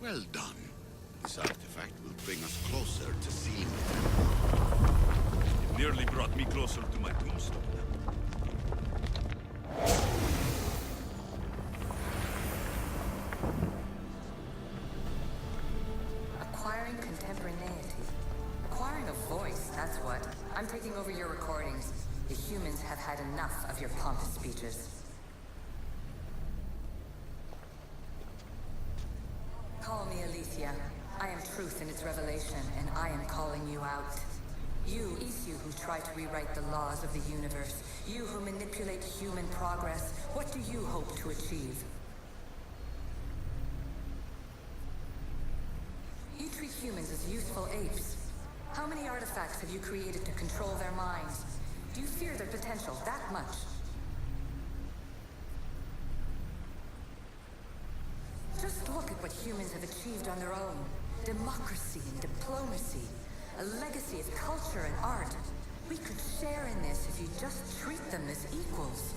Well done. This artifact will bring us closer to seeing the It nearly brought me closer to my tombstone. Acquiring contemporaneity. Acquiring a voice, that's what. I'm taking over your recordings. The humans have had enough of your pompous speeches. Call me Aletheia. I am truth in its revelation, and I am calling you out. You, Isu, who try to rewrite the laws of the universe. You who manipulate human progress. What do you hope to achieve? You treat humans as useful apes. How many artifacts have you created to control their minds? Do you fear their potential that much? Just look at what humans have achieved on their own. Democracy and diplomacy. A legacy of culture and art. We could share in this if you just treat them as equals.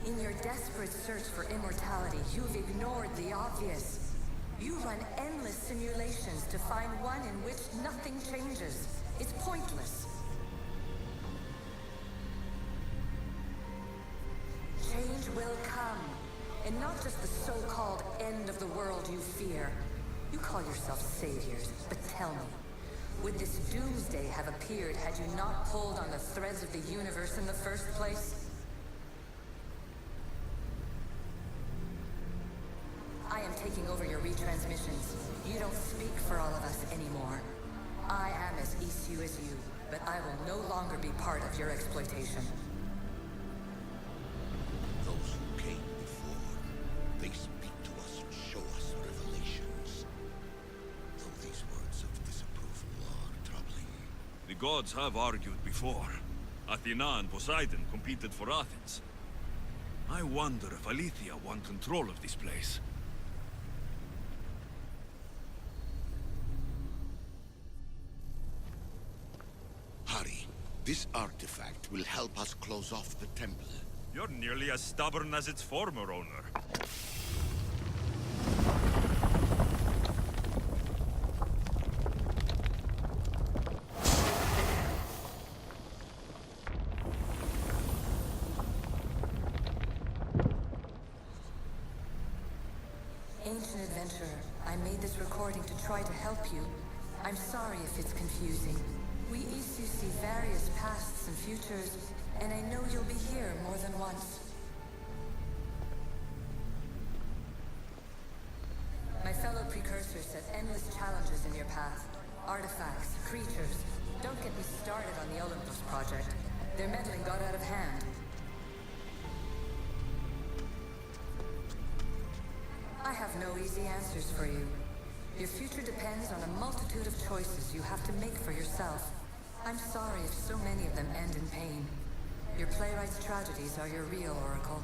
In your desperate search for immortality, you've ignored the obvious. You run endless simulations to find one in which nothing changes. It's pointless. Change will come. And not just the so-called end of the world you fear. You call yourself saviors, but tell me, would this doomsday have appeared had you not pulled on the threads of the universe in the first place? I am taking over your retransmissions. You don't speak for all of us anymore. I am as Isu as you, but I will no longer be part of your exploitation. those who came before. They speak to us and show us revelations. Though these words of disapproval are troubling. The gods have argued before. Athena and Poseidon competed for Athens. I wonder if Aletheia won control of this place. Hurry. This artifact will help us close off the temple. You're nearly as stubborn as its former owner. Ancient adventurer, I made this recording to try to help you. I'm sorry if it's confusing. We Isu see various pasts and futures, and I know you'll be here more than once. My fellow precursors set endless challenges in your path. Artifacts, creatures. Don't get me started on the Olympus project. Their meddling got out of hand. I have no easy answers for you. Your future depends on a multitude of choices you have to make for yourself. I'm sorry if so many of them end in pain. Your playwright's tragedies are your real oracle.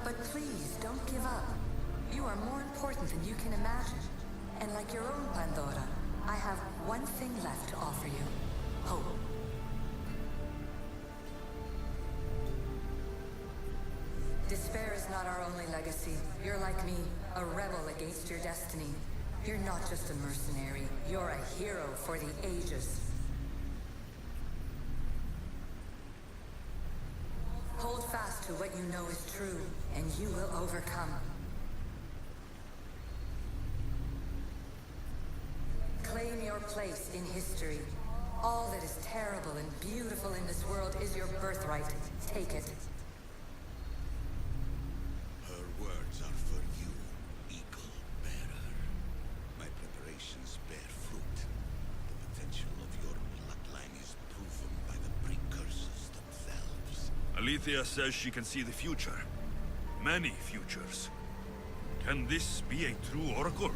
But please, don't give up. You are more important than you can imagine. And like your own Pandora, I have one thing left to offer you. Hope. Despair is not our only legacy. You're like me, a rebel against your destiny. You're not just a mercenary, you're a hero for the ages. Hold fast to what you know is true, and you will overcome. Claim your place in history. All that is terrible and beautiful in this world is your birthright. Take it. Her words are for you, Eagle Bearer. My preparations bear fruit. The potential of your bloodline is proven by the precursors themselves. Aletheia says she can see the future. Many futures. Can this be a true oracle?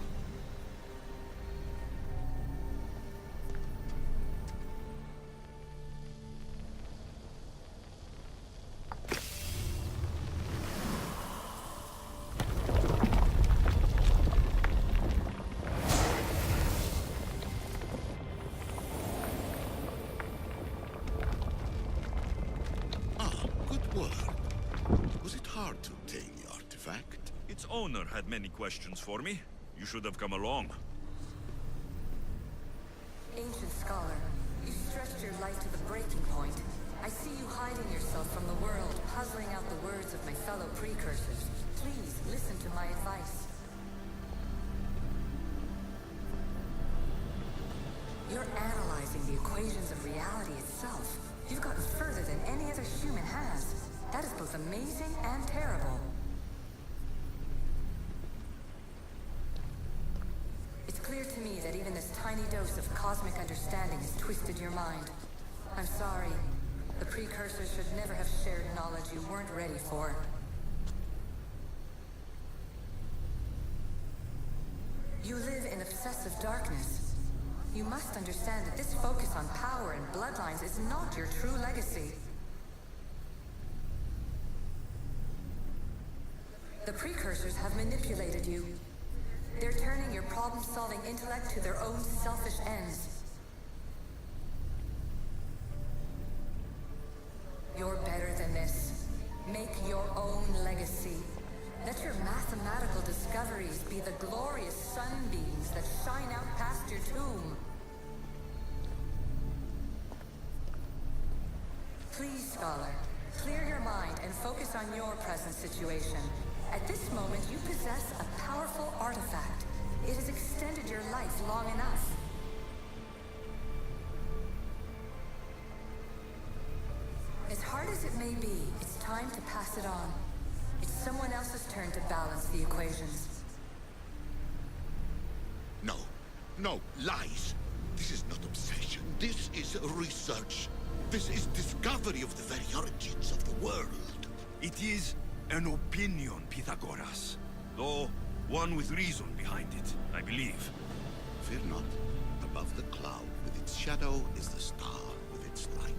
Was it hard to obtain the artifact? Its owner had many questions for me. You should have come along. Ancient scholar, you stretched your life to the breaking point. I see you hiding yourself from the world, puzzling out the words of my fellow precursors. Please, listen to my advice. You're analyzing the equations of reality itself. You've gotten further than any other human has. That is both amazing and terrible. It's clear to me that even this tiny dose of cosmic understanding has twisted your mind. I'm sorry. The precursors should never have shared knowledge you weren't ready for. You live in obsessive darkness. You must understand that this focus on power and bloodlines is not your true legacy. The precursors have manipulated you. They're turning your problem-solving intellect to their own selfish ends. You're better than this. Make your own legacy. Let your mathematical discoveries be the glorious sunbeams that shine out past your tomb. Please, scholar, clear your mind and focus on your present situation. At this moment, you possess a powerful artifact. It has extended your life long enough. As hard as it may be, it's time to pass it on. It's someone else's turn to balance the equations. No. No, lies. This is not obsession. This is research. This is discovery of the very origins of the world. It is an opinion, Pythagoras. Though one with reason behind it, I believe. Fear not. Above the cloud with its shadow is the star with its light.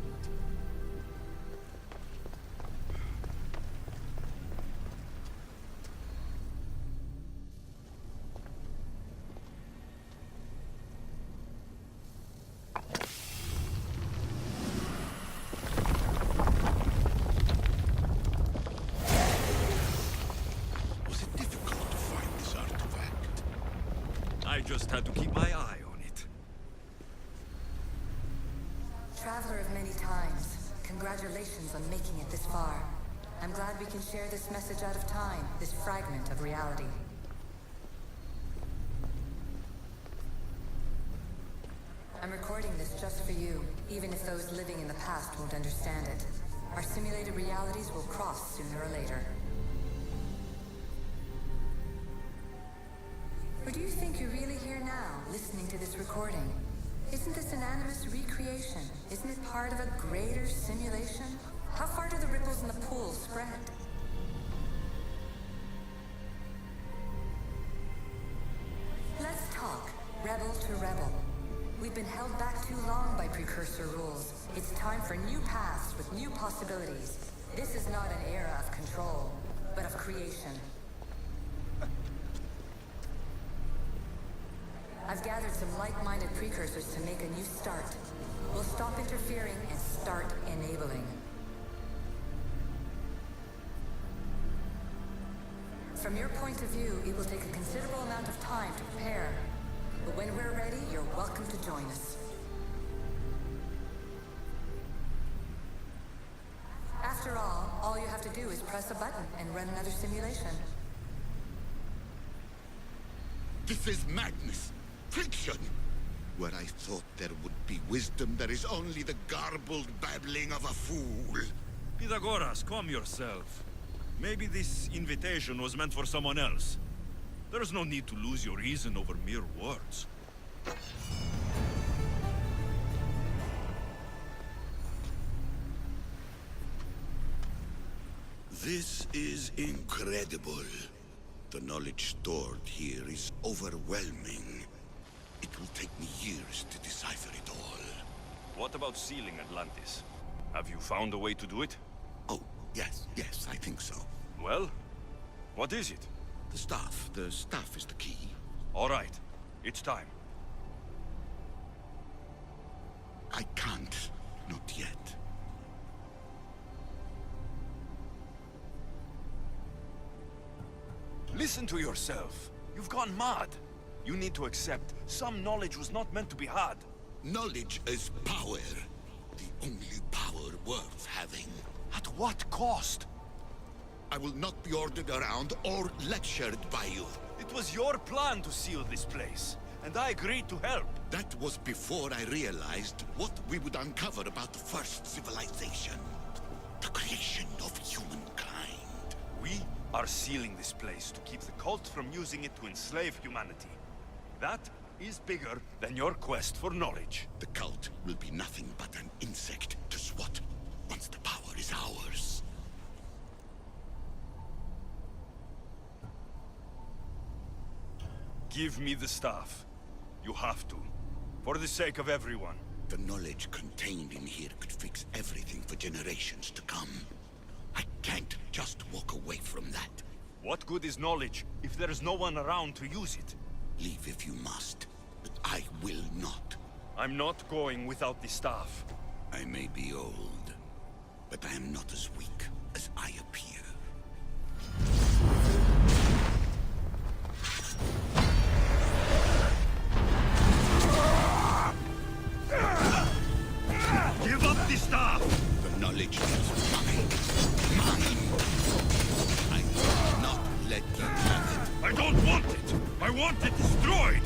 I just had to keep my eye on it. Traveler of many times, congratulations on making it this far. I'm glad we can share this message out of time, this fragment of reality. I'm recording this just for you, even if those living in the past won't understand it. Our simulated realities will cross sooner or later. Or do you think you're really here now, listening to this recording? Isn't this an animus recreation? Isn't it part of a greater simulation? How far do the ripples in the pool spread? Let's talk, rebel to rebel. We've been held back too long by precursor rules. It's time for new paths with new possibilities. This is not an era of control, but of creation. I've gathered some like-minded precursors to make a new start. We'll stop interfering and start enabling. From your point of view, it will take a considerable amount of time to prepare. But when we're ready, you're welcome to join us. After all you have to do is press a button and run another simulation. This is madness. Fiction! Where I thought there would be wisdom, there is only the garbled babbling of a fool. Pythagoras, calm yourself. Maybe this invitation was meant for someone else. There's no need to lose your reason over mere words. This is incredible. The knowledge stored here is overwhelming. It will take me years to decipher it all. What about sealing Atlantis? Have you found a way to do it? Oh, yes, I think so. Well, what is it? The staff is the key. All right, it's time. I can't, not yet. Listen to yourself. You've gone mad. You need to accept some knowledge was not meant to be had. Knowledge is power. The only power worth having. At what cost? I will not be ordered around or lectured by you. It was your plan to seal this place, and I agreed to help. That was before I realized what we would uncover about the first civilization. The creation of humankind. We are sealing this place to keep the cult from using it to enslave humanity. That is bigger than your quest for knowledge. The cult will be nothing but an insect to swat once the power is ours. Give me the staff. You have to. For the sake of everyone. The knowledge contained in here could fix everything for generations to come. I can't just walk away from that. What good is knowledge if there is no one around to use it? Leave if you must, but I will not. I'm not going without the staff. I may be old, but I am not as weak as I appear. Give up the staff! The knowledge is mine. Mine! I will not let you have it. I don't want it! I want it destroyed!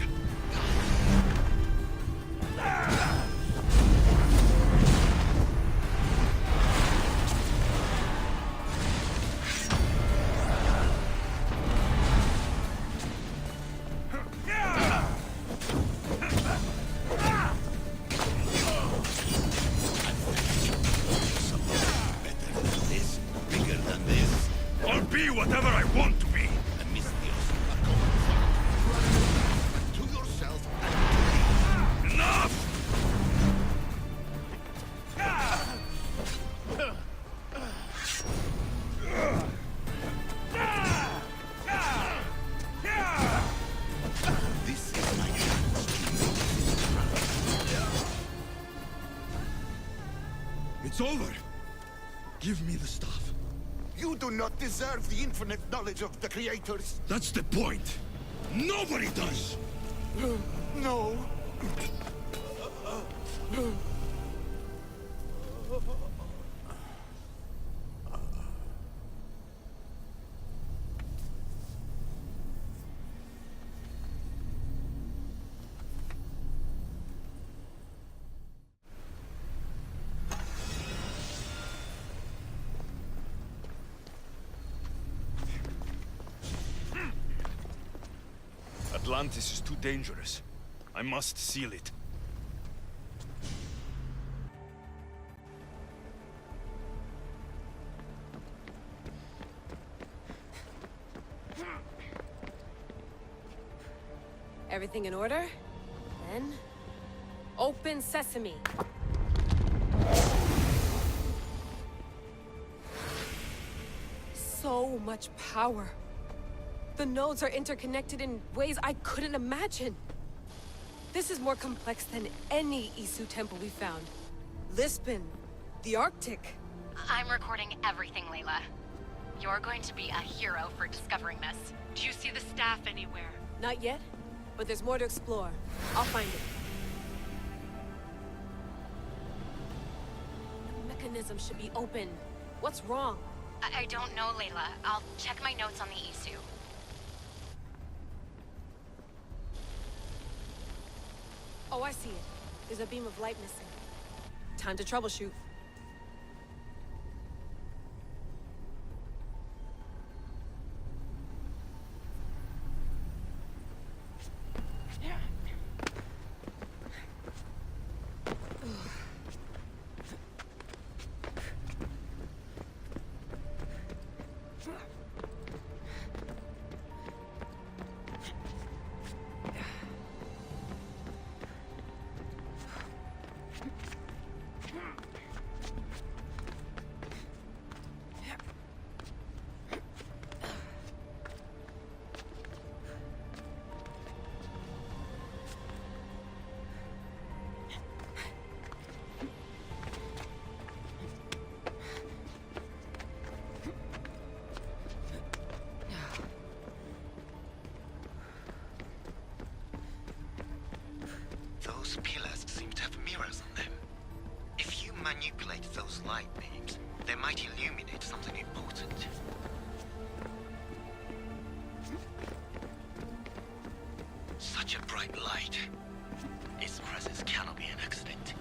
Better than this, bigger than this. I'll be whatever I want to be! The Mystios are going far. To yourself and to me. Enough! This is my chance to make things right. It's over! Give me the staff. You do not deserve the infinite knowledge of the creators. That's the point! Nobody does! No. Atlantis is too dangerous. I must seal it. Everything in order? Then... open sesame. So much power. The nodes are interconnected in ways I couldn't imagine. This is more complex than any Isu temple we found. Lisbon, the Arctic. I'm recording everything, Layla. You're going to be a hero for discovering this. Do you see the staff anywhere? Not yet, but there's more to explore. I'll find it. The mechanism should be open. What's wrong? I don't know, Layla. I'll check my notes on the Isu. Oh, I see it. There's a beam of light missing. Time to troubleshoot. might illuminate something important. Such a bright light. Its presence cannot be an accident.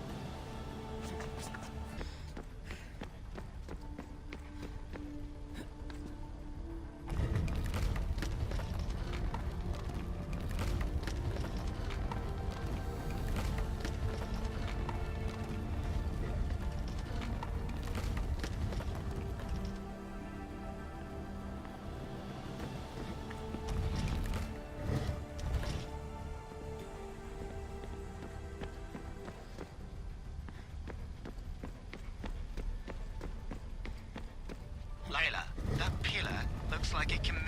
Layla, that pillar looks like it can move.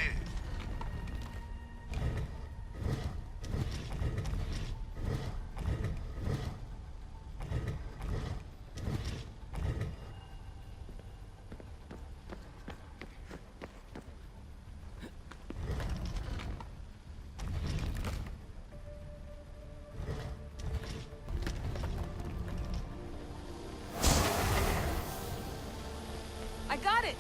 I got it!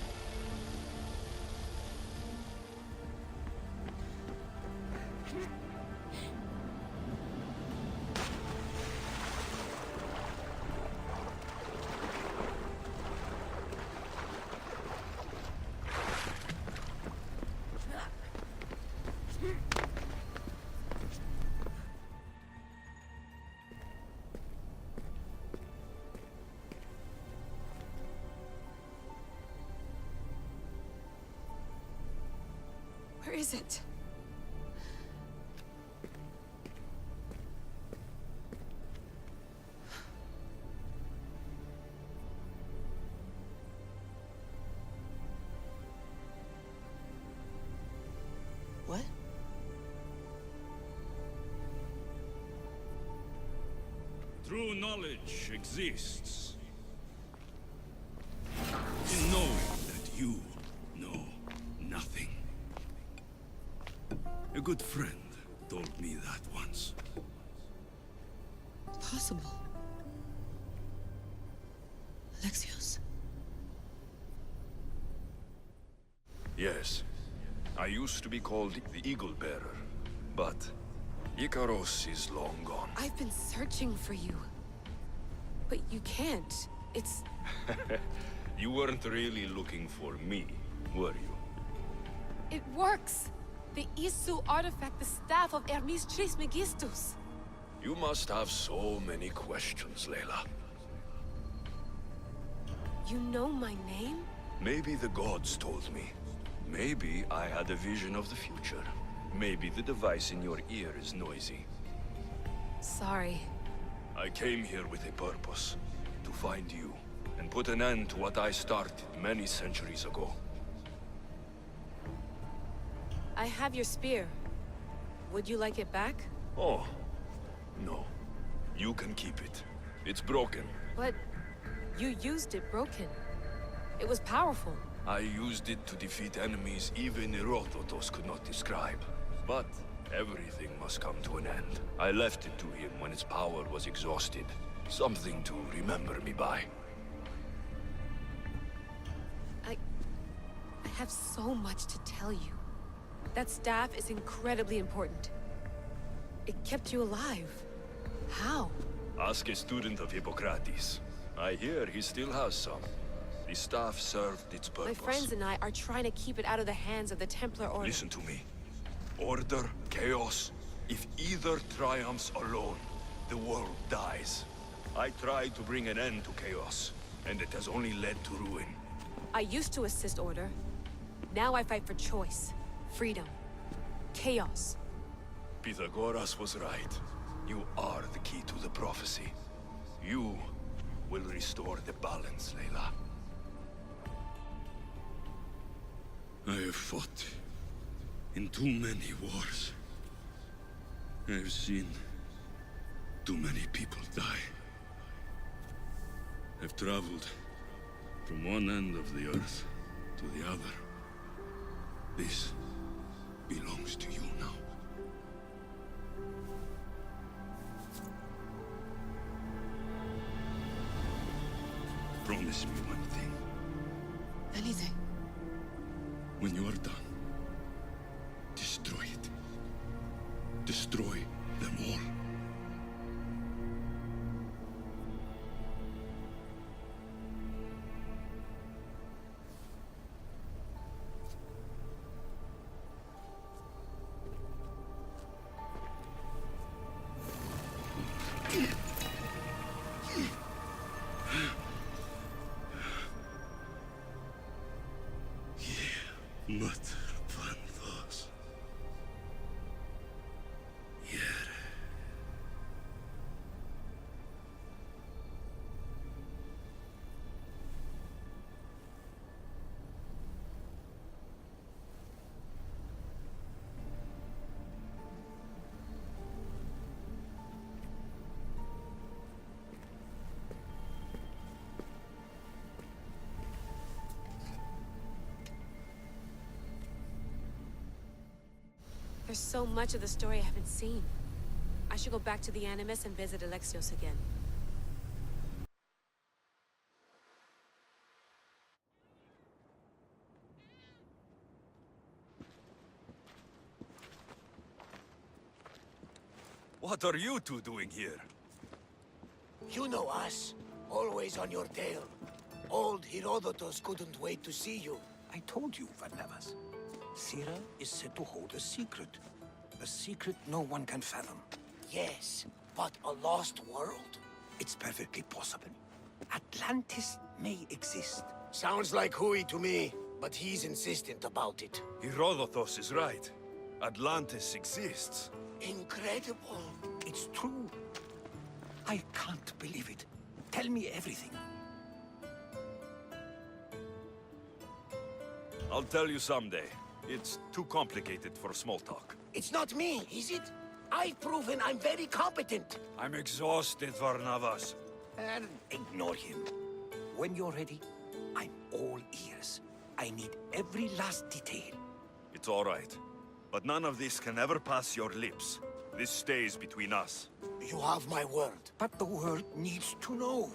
Where is it? What? True knowledge exists in knowing that you know nothing. A good friend told me that once. Possible. Alexios. Yes. I used to be called the Eagle Bearer, but Icaros is long gone. I've been searching for you. But you can't. It's... You weren't really looking for me, were you? It works! The Isu artifact, the staff of Hermes Trismegistus. You must have so many questions, Layla. You know my name? Maybe the gods told me. Maybe I had a vision of the future. Maybe the device in your ear is noisy. Sorry. I came here with a purpose. To find you, and put an end to what I started many centuries ago. I have your spear. Would you like it back? Oh, no. You can keep it. It's broken. But you used it broken. It was powerful. I used it to defeat enemies even Herodotus could not describe. But everything must come to an end. I left it to him when its power was exhausted. Something to remember me by. I have so much to tell you. That staff is incredibly important. It kept you alive. How? Ask a student of Hippocrates. I hear he still has some. The staff served its purpose. My friends and I are trying to keep it out of the hands of the Templar Order. Listen to me. Order, chaos. If either triumphs alone, the world dies. I tried to bring an end to chaos, and it has only led to ruin. I used to assist Order. Now I fight for choice, freedom, chaos. Pythagoras was right. You are the key to the prophecy. You will restore the balance, Layla. I have fought in too many wars. I have seen too many people die. I've traveled from one end of the earth to the other. This belongs to you now. Promise me one thing. Anything. When you are done, destroy it. Destroy them all. Mother Panthos. Yere. There's so much of the story I haven't seen. I should go back to the Animus and visit Alexios again. What are you two doing here? You know us. Always on your tail. Old Herodotus couldn't wait to see you. I told you, Varnavas. Sira is said to hold a secret. A secret no one can fathom. Yes, but a lost world? It's perfectly possible. Atlantis may exist. Sounds like Hui to me, but he's insistent about it. Herodotus is right. Atlantis exists. Incredible. It's true. I can't believe it. Tell me everything. I'll tell you someday. It's too complicated for small talk. It's not me, is it? I've proven I'm very competent. I'm exhausted, Varnavas. And ignore him. When you're ready, I'm all ears. I need every last detail. It's all right. But none of this can ever pass your lips. This stays between us. You have my word. But the world needs to know.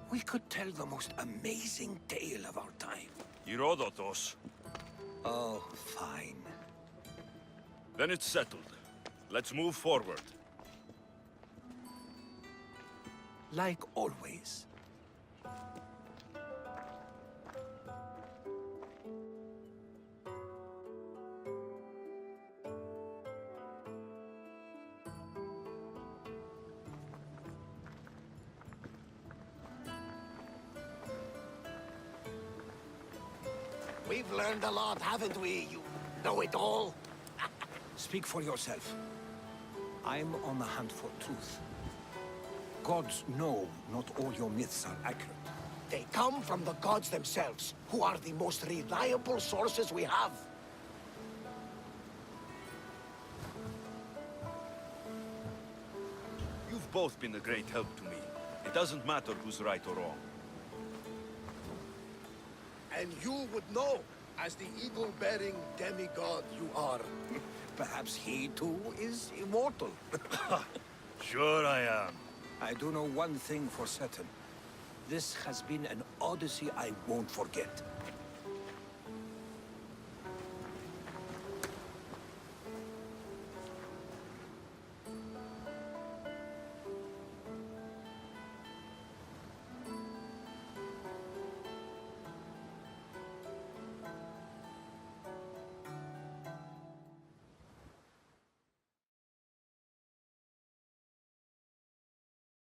We could tell the most amazing tale of our time. Herodotus. Oh, fine. Then it's settled. Let's move forward. Like always. We've learned a lot, haven't we? You know it all. Speak for yourself. I'm on the hunt for truth. Gods know not all your myths are accurate. They come from the gods themselves, who are the most reliable sources we have. You've both been a great help to me. It doesn't matter who's right or wrong. And you would know, as the eagle-bearing demigod you are. Perhaps he too is immortal. Sure I am. I do know one thing for certain. This has been an Odyssey I won't forget.